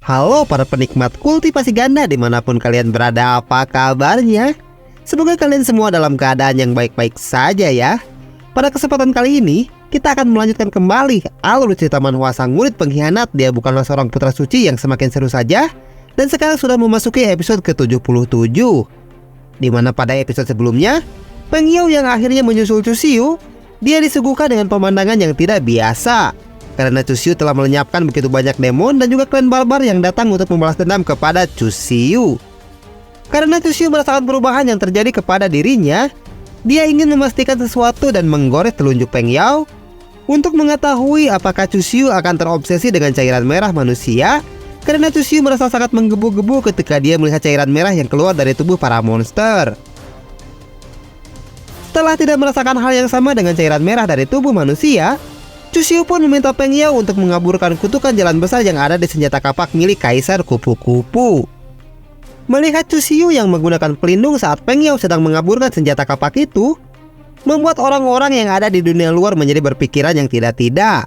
Halo para penikmat kultivasi ganda dimanapun kalian berada, apa kabarnya? Semoga kalian semua dalam keadaan yang baik-baik saja ya. Pada kesempatan kali ini, kita akan melanjutkan kembali alur cerita manhwa sang murid pengkhianat. Dia bukanlah seorang putra suci yang semakin seru saja. Dan sekarang sudah memasuki episode ke-77, dimana pada episode sebelumnya, Peng Yao yang akhirnya menyusul Chu Xiu, dia disuguhkan dengan pemandangan yang tidak biasa. Karena Chu Xiu telah melenyapkan begitu banyak demon dan juga klan barbar yang datang untuk membalas dendam kepada Chu Xiu. Karena Chu Xiu merasakan perubahan yang terjadi kepada dirinya, dia ingin memastikan sesuatu dan menggores telunjuk Peng Yao untuk mengetahui apakah Chu Xiu akan terobsesi dengan cairan merah manusia. Karena Chu Xiu merasa sangat menggebu-gebu ketika dia melihat cairan merah yang keluar dari tubuh para monster. Setelah tidak merasakan hal yang sama dengan cairan merah dari tubuh manusia, Chu Xiu pun meminta Peng Yao untuk mengaburkan kutukan jalan besar yang ada di senjata kapak milik Kaisar Kupu-Kupu. Melihat Chu Xiu yang menggunakan pelindung saat Peng Yao sedang mengaburkan senjata kapak itu, membuat orang-orang yang ada di dunia luar menjadi berpikiran yang tidak-tidak.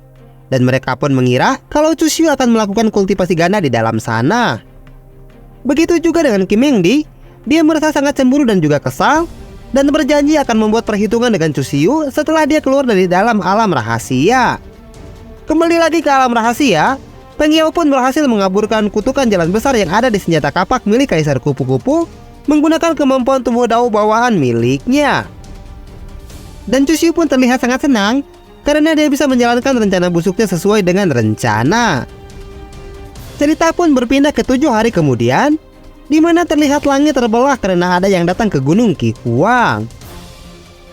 Dan mereka pun mengira kalau Chu Xiu akan melakukan kultivasi ganda di dalam sana. Begitu juga dengan Kim Heng Di, dia merasa sangat cemburu dan juga kesal, dan berjanji akan membuat perhitungan dengan Chu Xiu setelah dia keluar dari dalam alam rahasia. Kembali lagi ke alam rahasia, Peng Yao pun berhasil mengaburkan kutukan jalan besar yang ada di senjata kapak milik Kaisar Kupu-Kupu menggunakan kemampuan tubuh dao bawaan miliknya. Dan Chu Xiu pun terlihat sangat senang karena dia bisa menjalankan rencana busuknya sesuai dengan rencana. Cerita pun berpindah ke 7 hari kemudian, di mana terlihat langit terbelah karena ada yang datang ke Gunung Qi Huang.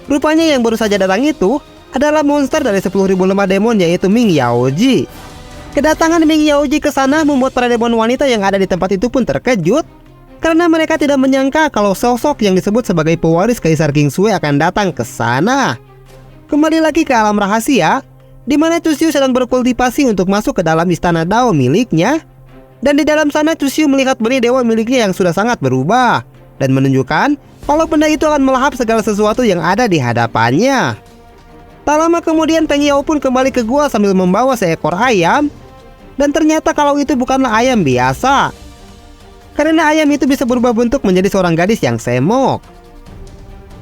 Rupanya yang baru saja datang itu adalah monster dari 10.000 lemah demon, yaitu Ming Yaoji. Kedatangan Ming Yaoji ke sana membuat para demon wanita yang ada di tempat itu pun terkejut, karena mereka tidak menyangka kalau sosok yang disebut sebagai pewaris Kaisar King Sui akan datang ke sana. Kembali lagi ke alam rahasia, di mana Chu Xiu sedang berkultivasi untuk masuk ke dalam istana Dao miliknya. Dan di dalam sana Chu Xiu melihat benih dewa miliknya yang sudah sangat berubah dan menunjukkan kalau benda itu akan melahap segala sesuatu yang ada di hadapannya. Tak lama kemudian Peng Yao pun kembali ke gua sambil membawa seekor ayam, dan ternyata kalau itu bukanlah ayam biasa, karena ayam itu bisa berubah bentuk menjadi seorang gadis yang semok.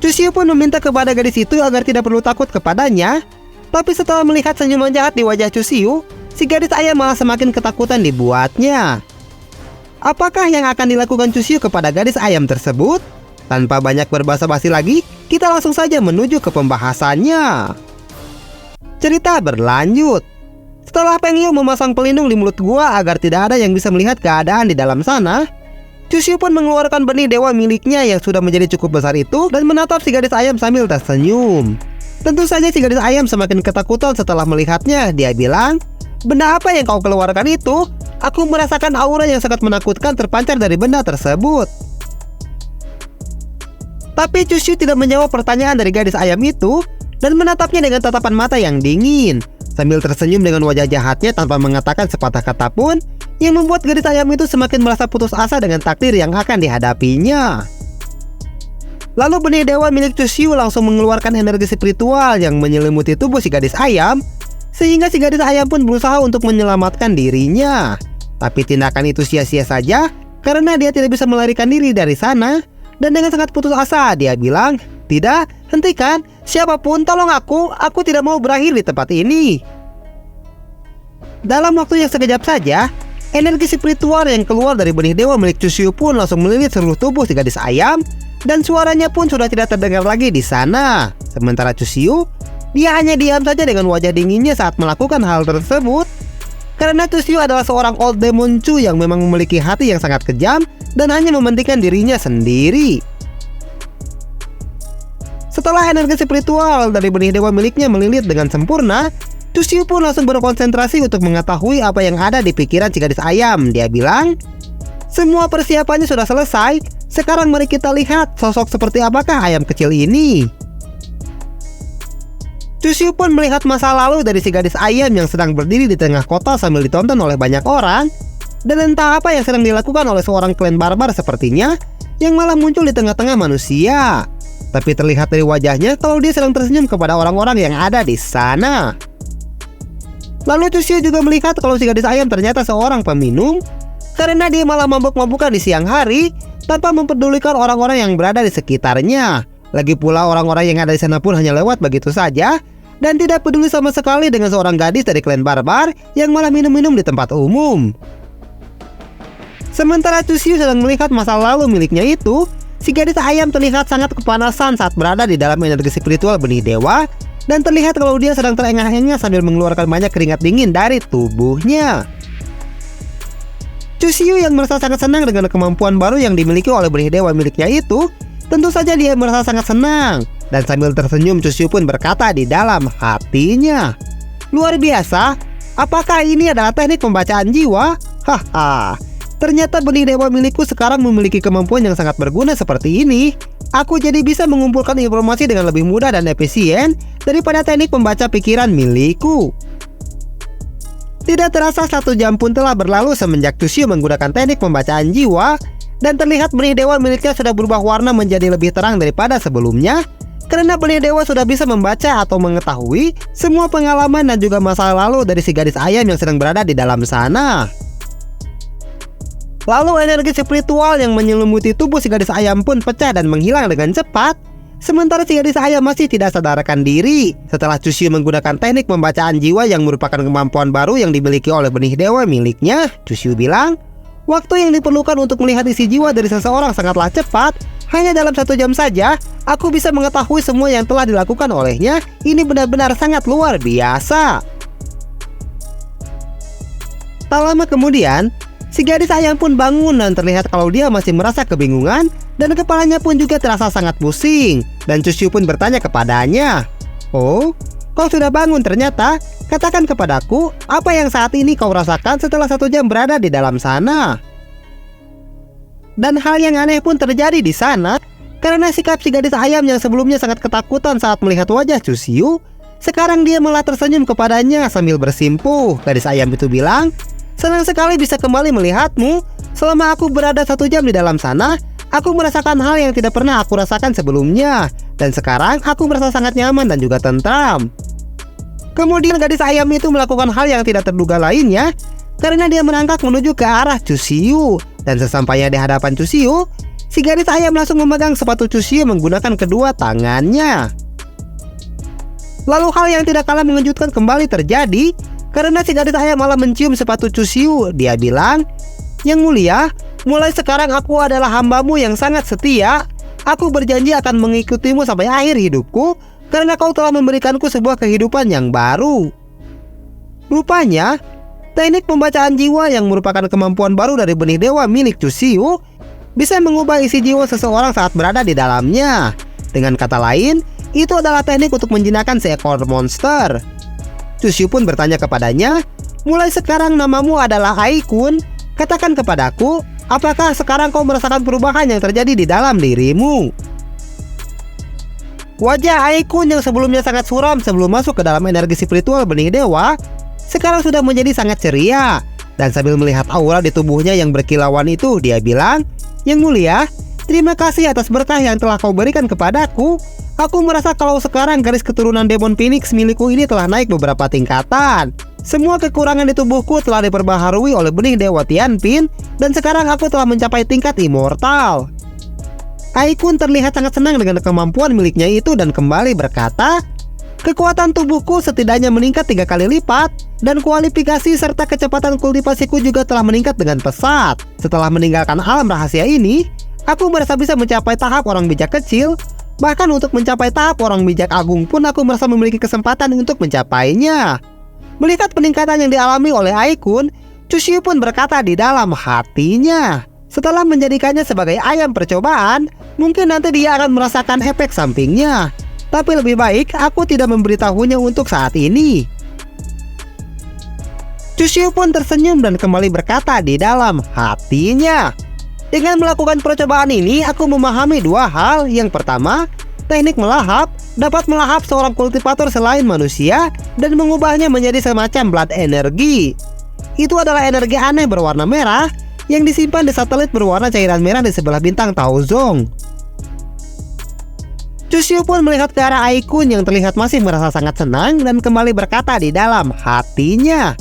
Chu Xiu pun meminta kepada gadis itu agar tidak perlu takut kepadanya, tapi setelah melihat senyuman jahat di wajah Chu Xiu, si gadis ayam malah semakin ketakutan dibuatnya. Apakah yang akan dilakukan Chu Xiu kepada gadis ayam tersebut? Tanpa banyak berbasa-basi lagi, kita langsung saja menuju ke pembahasannya. Cerita berlanjut. Setelah Peng Yao memasang pelindung di mulut gua agar tidak ada yang bisa melihat keadaan di dalam sana, Chu Xiu pun mengeluarkan benih dewa miliknya yang sudah menjadi cukup besar itu dan menatap si gadis ayam sambil tersenyum. Tentu saja si gadis ayam semakin ketakutan setelah melihatnya. Dia bilang, "Benda apa yang kau keluarkan itu? Aku merasakan aura yang sangat menakutkan terpancar dari benda tersebut." Tapi Chu Xiu tidak menjawab pertanyaan dari gadis ayam itu dan menatapnya dengan tatapan mata yang dingin, sambil tersenyum dengan wajah jahatnya tanpa mengatakan sepatah kata pun, yang membuat gadis ayam itu semakin merasa putus asa dengan takdir yang akan dihadapinya. Lalu benih dewa milik Chu Xiu langsung mengeluarkan energi spiritual yang menyelimuti tubuh si gadis ayam, sehingga si gadis ayam pun berusaha untuk menyelamatkan dirinya. Tapi tindakan itu sia-sia saja karena dia tidak bisa melarikan diri dari sana. Dan dengan sangat putus asa dia bilang, "Tidak, hentikan, siapapun tolong aku tidak mau berakhir di tempat ini." Dalam waktu yang sekejap saja, energi spiritual yang keluar dari benih dewa milik Chu Xiu pun langsung melilit seluruh tubuh si gadis ayam, dan suaranya pun sudah tidak terdengar lagi di sana. Sementara Chu Xiu, dia hanya diam saja dengan wajah dinginnya saat melakukan hal tersebut. Karena Chu Xiu adalah seorang old demon Chu yang memang memiliki hati yang sangat kejam dan hanya mementingkan dirinya sendiri. Setelah energi spiritual dari benih dewa miliknya melilit dengan sempurna, Chu Xiu pun langsung berkonsentrasi untuk mengetahui apa yang ada di pikiran si gadis ayam. Dia bilang, "Semua persiapannya sudah selesai. Sekarang mari kita lihat sosok seperti apakah ayam kecil ini." Chu Xiu pun melihat masa lalu dari si gadis ayam yang sedang berdiri di tengah kota sambil ditonton oleh banyak orang. Dan entah apa yang sedang dilakukan oleh seorang klan barbar sepertinya, yang malah muncul di tengah-tengah manusia. Tapi terlihat dari wajahnya kalau dia sedang tersenyum kepada orang-orang yang ada di sana. Lalu Chu Xiu juga melihat kalau si gadis ayam ternyata seorang peminum, karena dia malah mabuk-mabukan di siang hari tanpa mempedulikan orang-orang yang berada di sekitarnya. Lagi pula orang-orang yang ada di sana pun hanya lewat begitu saja dan tidak peduli sama sekali dengan seorang gadis dari klan barbar yang malah minum-minum di tempat umum. Sementara Chusyu sedang melihat masa lalu miliknya itu, si gadis ayam terlihat sangat kepanasan saat berada di dalam energi spiritual benih dewa, dan terlihat kalau dia sedang terengah-engah sambil mengeluarkan banyak keringat dingin dari tubuhnya. Chusyu yang merasa sangat senang dengan kemampuan baru yang dimiliki oleh benih dewa miliknya itu, tentu saja dia merasa sangat senang. Dan sambil tersenyum, Chusyu pun berkata di dalam hatinya, "Luar biasa, apakah ini adalah teknik pembacaan jiwa? Haha. Ternyata benih dewa milikku sekarang memiliki kemampuan yang sangat berguna seperti ini. Aku jadi bisa mengumpulkan informasi dengan lebih mudah dan efisien daripada teknik pembaca pikiran milikku." Tidak terasa 1 jam pun telah berlalu semenjak Chusyu menggunakan teknik pembacaan jiwa, dan terlihat benih dewa miliknya sudah berubah warna menjadi lebih terang daripada sebelumnya, karena benih dewa sudah bisa membaca atau mengetahui semua pengalaman dan juga masa lalu dari si gadis ayam yang sedang berada di dalam sana. Lalu energi spiritual yang menyelimuti tubuh si gadis ayam pun pecah dan menghilang dengan cepat. Sementara si gadis ayam masih tidak sadarkan diri. Setelah Chusyu menggunakan teknik pembacaan jiwa yang merupakan kemampuan baru yang dimiliki oleh benih dewa miliknya, Chusyu bilang, "Waktu yang diperlukan untuk melihat isi jiwa dari seseorang sangatlah cepat. Hanya dalam 1 jam saja, aku bisa mengetahui semua yang telah dilakukan olehnya. Ini benar-benar sangat luar biasa." Tak lama kemudian, si gadis ayam pun bangun dan terlihat kalau dia masih merasa kebingungan dan kepalanya pun juga terasa sangat pusing. Dan Chusyu pun bertanya kepadanya, "Oh, kau sudah bangun ternyata. Katakan kepadaku, apa yang saat ini kau rasakan setelah 1 jam berada di dalam sana?" Dan hal yang aneh pun terjadi di sana, karena sikap si gadis ayam yang sebelumnya sangat ketakutan saat melihat wajah Chusyu, sekarang dia malah tersenyum kepadanya sambil bersimpuh. Gadis ayam itu bilang, "Senang sekali bisa kembali melihatmu. Selama aku berada 1 jam di dalam sana, aku merasakan hal yang tidak pernah aku rasakan sebelumnya. Dan sekarang aku merasa sangat nyaman dan juga tentram." Kemudian gadis ayam itu melakukan hal yang tidak terduga lainnya, karena dia merangkak menuju ke arah Chusyu. Dan sesampainya di hadapan Chusyu, si gadis ayam langsung memegang sepatu Chusyu menggunakan kedua tangannya. Lalu hal yang tidak kalah mengejutkan kembali terjadi, karena si gadis ayam malah mencium sepatu Chusyu. Dia bilang, "Yang mulia, mulai sekarang aku adalah hambamu yang sangat setia. Aku berjanji akan mengikutimu sampai akhir hidupku, karena kau telah memberikanku sebuah kehidupan yang baru." Rupanya, teknik pembacaan jiwa yang merupakan kemampuan baru dari benih dewa milik Chusyu bisa mengubah isi jiwa seseorang saat berada di dalamnya. Dengan kata lain, itu adalah teknik untuk menjinakkan seekor monster. Chusyu pun bertanya kepadanya, "Mulai sekarang namamu adalah Ai-kun. Katakan kepadaku, apakah sekarang kau merasakan perubahan yang terjadi di dalam dirimu?" Wajah Ai-kun yang sebelumnya sangat suram sebelum masuk ke dalam energi spiritual benih dewa, sekarang sudah menjadi sangat ceria. Dan sambil melihat aura di tubuhnya yang berkilauan itu, dia bilang, "Yang mulia, terima kasih atas berkah yang telah kau berikan kepadaku. Aku merasa kalau sekarang garis keturunan Demon Phoenix milikku ini telah naik beberapa tingkatan. Semua kekurangan di tubuhku telah diperbaharui oleh benih dewa Tianpin, dan sekarang aku telah mencapai tingkat immortal." Ai-kun terlihat sangat senang dengan kemampuan miliknya itu dan kembali berkata, "Kekuatan tubuhku setidaknya meningkat 3 kali lipat, dan kualifikasi serta kecepatan kultivasiku juga telah meningkat dengan pesat. Setelah meninggalkan alam rahasia ini, aku merasa bisa mencapai tahap orang bijak kecil. Bahkan untuk mencapai tahap orang bijak agung pun aku merasa memiliki kesempatan untuk mencapainya." Melihat peningkatan yang dialami oleh Ai-kun, Chusyu pun berkata di dalam hatinya, setelah menjadikannya sebagai ayam percobaan, mungkin nanti dia akan merasakan efek sampingnya. Tapi lebih baik aku tidak memberitahunya untuk saat ini. Chusyu pun tersenyum dan kembali berkata di dalam hatinya, "Dengan melakukan percobaan ini, aku memahami 2 hal. Yang pertama, teknik melahap dapat melahap seorang kultivator selain manusia dan mengubahnya menjadi semacam blood energi. Itu adalah energi aneh berwarna merah yang disimpan di satelit berwarna cairan merah di sebelah bintang Taozong." Chusyu pun melihat ke arah Ai-kun yang terlihat masih merasa sangat senang dan kembali berkata di dalam hatinya,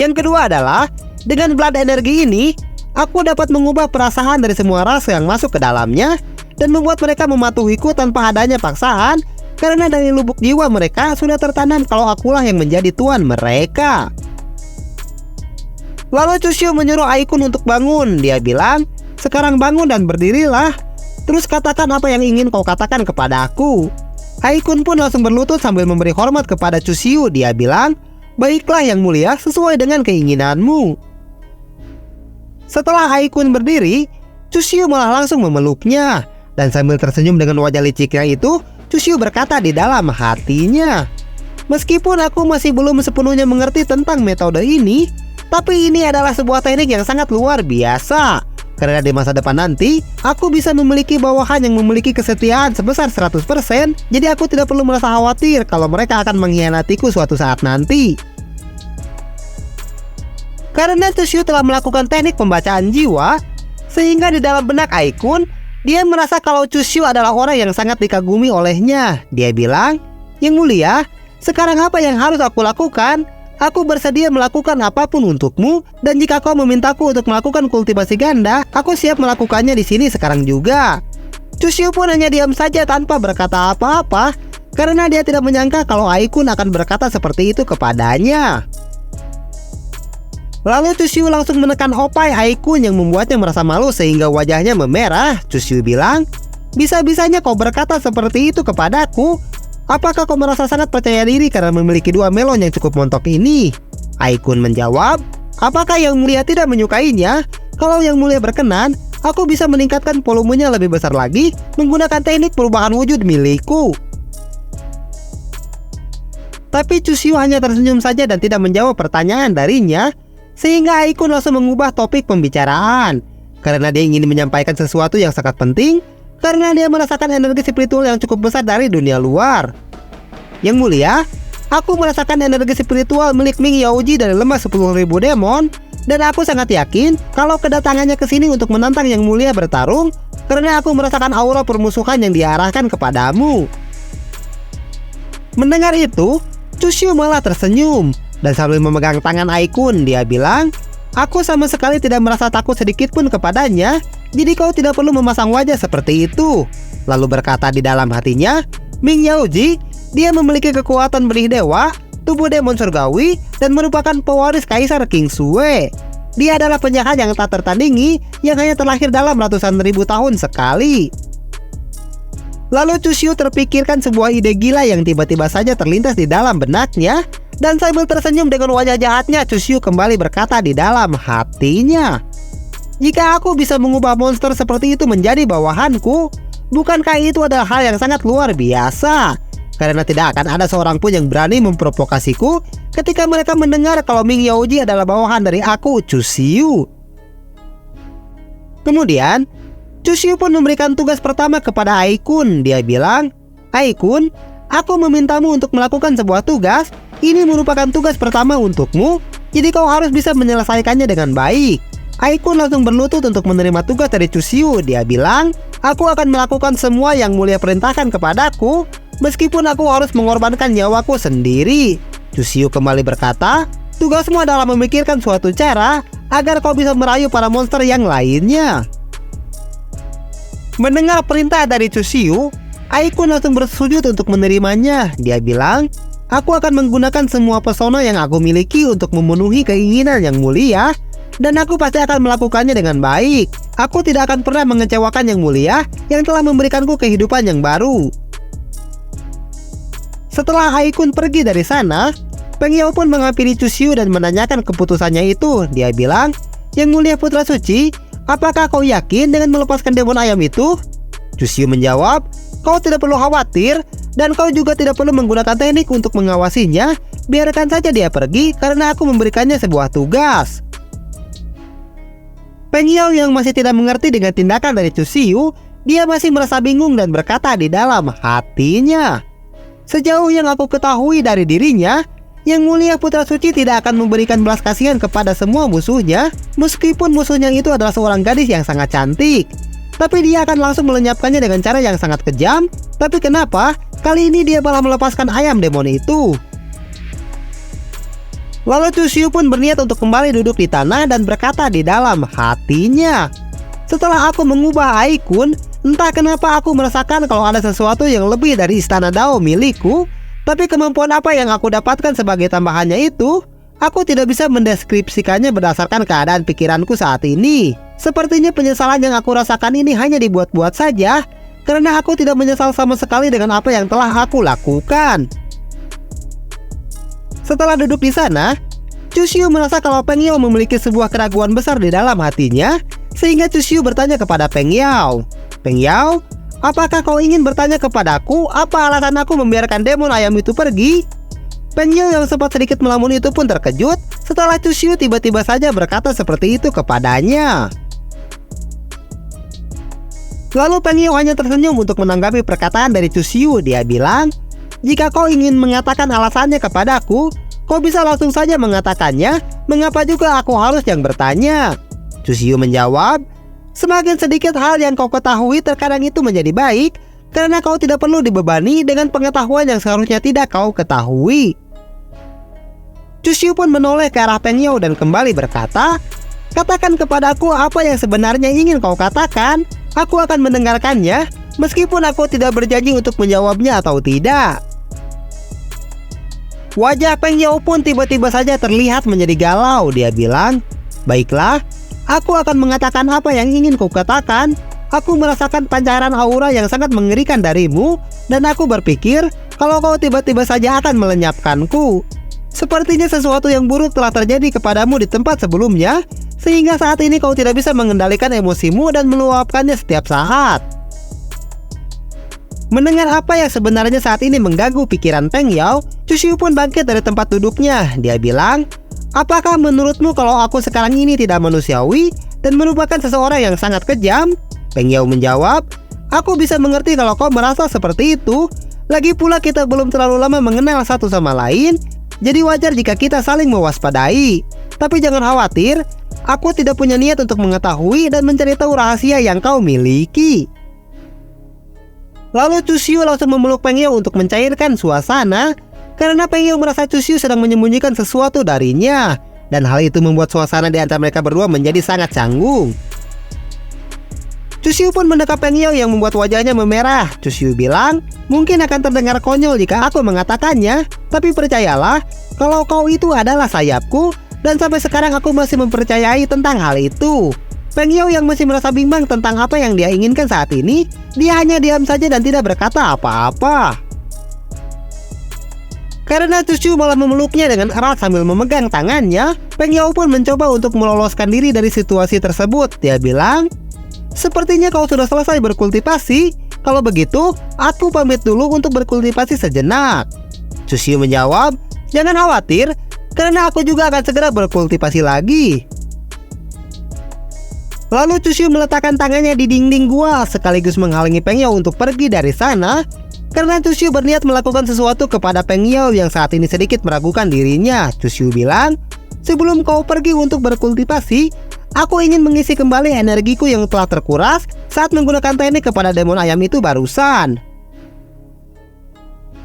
"Yang kedua adalah, dengan blood energi ini, Aku dapat mengubah perasaan dari semua ras yang masuk ke dalamnya dan membuat mereka mematuhiku tanpa adanya paksaan, karena dari lubuk jiwa mereka sudah tertanam kalau akulah yang menjadi tuan mereka. Lalu Chushu menyuruh Aikun untuk bangun. Dia bilang, "Sekarang bangun dan berdirilah. Terus katakan apa yang ingin kau katakan kepada aku." Aikun pun langsung berlutut sambil memberi hormat kepada Chushu. Dia bilang, "Baiklah yang mulia, sesuai dengan keinginanmu." Setelah Aikun berdiri, Chushu malah langsung memeluknya. Dan sambil tersenyum dengan wajah liciknya itu, Chushu berkata di dalam hatinya, "Meskipun aku masih belum sepenuhnya mengerti tentang metode ini, tapi ini adalah sebuah teknik yang sangat luar biasa. Karena di masa depan nanti, aku bisa memiliki bawahan yang memiliki kesetiaan sebesar 100%, jadi aku tidak perlu merasa khawatir kalau mereka akan mengkhianatiku suatu saat nanti." Karena Chushu telah melakukan teknik pembacaan jiwa, sehingga di dalam benak Aikun, dia merasa kalau Chushu adalah orang yang sangat dikagumi olehnya. Dia bilang, "Yang mulia, sekarang apa yang harus aku lakukan? Aku bersedia melakukan apapun untukmu, dan jika kau memintaku untuk melakukan kultivasi ganda, aku siap melakukannya di sini sekarang juga." Chushu pun hanya diam saja tanpa berkata apa-apa, karena dia tidak menyangka kalau Aikun akan berkata seperti itu kepadanya. Lalu Chushu langsung menekan opai Aikun yang membuatnya merasa malu sehingga wajahnya memerah. Chushu bilang, "Bisa-bisanya kau berkata seperti itu kepadaku? Apakah kau merasa sangat percaya diri karena memiliki dua melon yang cukup montok ini?" Aikun menjawab, "Apakah yang mulia tidak menyukainya? Kalau yang mulia berkenan, aku bisa meningkatkan volumenya lebih besar lagi menggunakan teknik perubahan wujud milikku." Tapi Chushu hanya tersenyum saja dan tidak menjawab pertanyaan darinya, sehingga Aikun langsung mengubah topik pembicaraan. Karena dia ingin menyampaikan sesuatu yang sangat penting, karena dia merasakan energi spiritual yang cukup besar dari dunia luar. "Yang mulia, aku merasakan energi spiritual milik Ming Yaoji dari lembah 10.000 demon, dan aku sangat yakin kalau kedatangannya ke sini untuk menantang yang mulia bertarung, karena aku merasakan aura permusuhan yang diarahkan kepadamu." Mendengar itu, Chushu malah tersenyum. Dan sambil memegang tangan Aikun, dia bilang, "Aku sama sekali tidak merasa takut sedikit pun kepadanya, jadi kau tidak perlu memasang wajah seperti itu." Lalu berkata di dalam hatinya, "Ming Yaoji, dia memiliki kekuatan benih dewa, tubuh demon surgawi, dan merupakan pewaris kaisar King Sue. Dia adalah penjahat yang tak tertandingi, yang hanya terlahir dalam ratusan ribu tahun sekali." Lalu Chushu terpikirkan sebuah ide gila yang tiba-tiba saja terlintas di dalam benaknya. Dan sambil tersenyum dengan wajah jahatnya, Chushu kembali berkata di dalam hatinya, "Jika aku bisa mengubah monster seperti itu menjadi bawahanku, bukankah itu adalah hal yang sangat luar biasa? Karena tidak akan ada seorang pun yang berani memprovokasiku ketika mereka mendengar kalau Ming Yaoji adalah bawahan dari aku, Chushu." Kemudian, Chushu pun memberikan tugas pertama kepada Aikun. Dia bilang, "Aikun, aku memintamu untuk melakukan sebuah tugas. Ini merupakan tugas pertama untukmu, jadi kau harus bisa menyelesaikannya dengan baik." Aikun langsung berlutut untuk menerima tugas dari Chushu. Dia bilang, "Aku akan melakukan semua yang mulia perintahkan kepadaku, meskipun aku harus mengorbankan nyawaku sendiri." Chushu kembali berkata, "Tugasmu adalah memikirkan suatu cara agar kau bisa merayu para monster yang lainnya." Mendengar perintah dari Chushu, Aikun langsung bersujud untuk menerimanya. Dia bilang, "Aku akan menggunakan semua pesona yang aku miliki untuk memenuhi keinginan yang mulia, dan aku pasti akan melakukannya dengan baik. Aku tidak akan pernah mengecewakan yang mulia yang telah memberikanku kehidupan yang baru." Setelah Aikun pergi dari sana, Peng Yao pun menghampiri Chushu dan menanyakan keputusannya itu. Dia bilang, "Yang mulia putra suci, apakah kau yakin dengan melepaskan demon ayam itu?" Chushu menjawab, "Kau tidak perlu khawatir, dan kau juga tidak perlu menggunakan teknik untuk mengawasinya. Biarkan saja dia pergi karena aku memberikannya sebuah tugas." Peng Yao yang masih tidak mengerti dengan tindakan dari Chushu, dia masih merasa bingung dan berkata di dalam hatinya, "Sejauh yang aku ketahui dari dirinya, Yang mulia putra suci tidak akan memberikan belas kasihan kepada semua musuhnya, meskipun musuhnya itu adalah seorang gadis yang sangat cantik. Tapi dia akan langsung melenyapkannya dengan cara yang sangat kejam. Tapi kenapa kali ini dia malah melepaskan ayam demon itu?" Lalu Chusyu pun berniat untuk kembali duduk di tanah dan berkata di dalam hatinya, "Setelah aku mengubah Aikun, entah kenapa aku merasakan kalau ada sesuatu yang lebih dari istana Dao milikku. Tapi kemampuan apa yang aku dapatkan sebagai tambahannya itu, aku tidak bisa mendeskripsikannya berdasarkan keadaan pikiranku saat ini. Sepertinya penyesalan yang aku rasakan ini hanya dibuat-buat saja, karena aku tidak menyesal sama sekali dengan apa yang telah aku lakukan." Setelah duduk di sana, Chusyu merasa kalau Peng Yao memiliki sebuah keraguan besar di dalam hatinya, sehingga Chusyu bertanya kepada Peng Yao, "Peng Yao, apakah kau ingin bertanya kepadaku apa alasan aku membiarkan demon ayam itu pergi?" Peng Yao yang sempat sedikit melamun itu pun terkejut setelah Chusyu tiba-tiba saja berkata seperti itu kepadanya. Lalu Peng Yao hanya tersenyum untuk menanggapi perkataan dari Chusyu. Dia bilang, "Jika kau ingin mengatakan alasannya kepadaku, kau bisa langsung saja mengatakannya. Mengapa juga aku harus yang bertanya?" Chusyu menjawab, "Semakin sedikit hal yang kau ketahui terkadang itu menjadi baik, karena kau tidak perlu dibebani dengan pengetahuan yang seharusnya tidak kau ketahui." Chusyu pun menoleh ke arah Peng Yao dan kembali berkata, "Katakan kepadaku apa yang sebenarnya ingin kau katakan. Aku akan mendengarkannya, meskipun aku tidak berjanji untuk menjawabnya atau tidak." Wajah Peng Yao pun tiba-tiba saja terlihat menjadi galau. Dia bilang, "Baiklah, aku akan mengatakan apa yang ingin kau katakan. Aku merasakan pancaran aura yang sangat mengerikan darimu, dan aku berpikir kalau kau tiba-tiba saja akan melenyapkanku. Sepertinya sesuatu yang buruk telah terjadi kepadamu di tempat sebelumnya, sehingga saat ini kau tidak bisa mengendalikan emosimu dan meluapkannya setiap saat." Mendengar apa yang sebenarnya saat ini mengganggu pikiran Peng Yao, Chusyu pun bangkit dari tempat duduknya. Dia bilang, "Apakah menurutmu kalau aku sekarang ini tidak manusiawi dan merupakan seseorang yang sangat kejam?" Peng Yao menjawab, "Aku bisa mengerti kalau kau merasa seperti itu. Lagi pula kita belum terlalu lama mengenal satu sama lain, jadi wajar jika kita saling mewaspadai. Tapi jangan khawatir, aku tidak punya niat untuk mengetahui dan mencari tahu rahasia yang kau miliki." Lalu Chusyu langsung memeluk Peng Yao untuk mencairkan suasana, karena Peng Yao merasa Chusyu sedang menyembunyikan sesuatu darinya, dan hal itu membuat suasana di antara mereka berdua menjadi sangat canggung. Chusyu pun mendekap Peng Yao yang membuat wajahnya memerah. Chusyu bilang, "Mungkin akan terdengar konyol jika aku mengatakannya, tapi percayalah, kalau kau itu adalah sayapku, dan sampai sekarang aku masih mempercayai tentang hal itu." Peng Yao yang masih merasa bimbang tentang apa yang dia inginkan saat ini, dia hanya diam saja dan tidak berkata apa-apa. Karena Chusyu malah memeluknya dengan erat sambil memegang tangannya, Peng Yao pun mencoba untuk meloloskan diri dari situasi tersebut. Dia bilang, "Sepertinya kau sudah selesai berkultivasi. Kalau begitu, aku pamit dulu untuk berkultivasi sejenak." Chusyu menjawab, "Jangan khawatir, karena aku juga akan segera berkultivasi lagi." Lalu Chusyu meletakkan tangannya di dinding gua sekaligus menghalangi Peng Yao untuk pergi dari sana, karena Chusyu berniat melakukan sesuatu kepada Peng Yao yang saat ini sedikit meragukan dirinya. Chusyu bilang, "Sebelum kau pergi untuk berkultivasi, aku ingin mengisi kembali energiku yang telah terkuras saat menggunakan teknik kepada demon ayam itu barusan."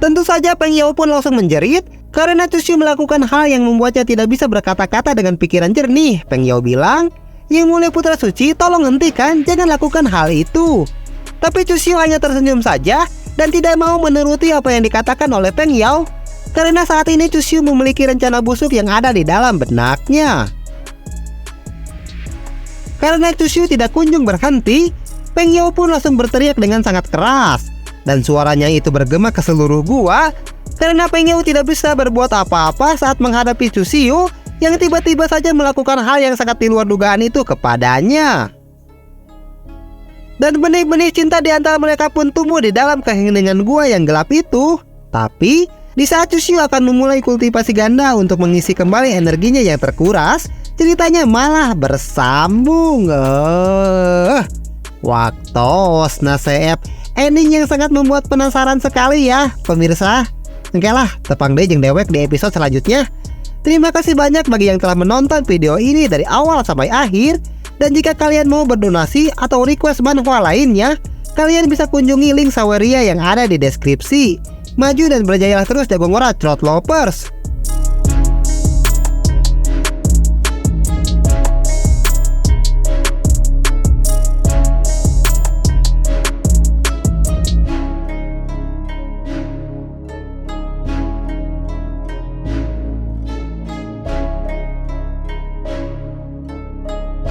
Tentu saja Peng Yao pun langsung menjerit, karena Chusyu melakukan hal yang membuatnya tidak bisa berkata-kata dengan pikiran jernih. Peng Yao bilang, "Yang Mulia Putra Suci, tolong hentikan, jangan lakukan hal itu." Tapi Chusyu hanya tersenyum saja dan tidak mau menuruti apa yang dikatakan oleh Peng Yao, karena saat ini Chusyu memiliki rencana busuk yang ada di dalam benaknya. Karena Chusyu tidak kunjung berhenti, Peng Yao pun langsung berteriak dengan sangat keras, dan suaranya itu bergema ke seluruh gua, karena Peng Yao tidak bisa berbuat apa-apa saat menghadapi Chusyu yang tiba-tiba saja melakukan hal yang sangat di luar dugaan itu kepadanya. Dan benih-benih cinta di antara mereka pun tumbuh di dalam keheningan gua yang gelap itu. Tapi di saat Chusyu akan memulai kultivasi ganda untuk mengisi kembali energinya yang terkuras, ceritanya malah bersambung. Waktos Nasep, ending yang sangat membuat penasaran sekali ya pemirsa. Oke lah, tepang deh jeung dewek di episode selanjutnya. Terima kasih banyak bagi yang telah menonton video ini dari awal sampai akhir. Dan jika kalian mau berdonasi atau request manhwa lainnya, kalian bisa kunjungi link Saweria yang ada di deskripsi. Maju dan berjayalah terus jagung ora Trot Lovers.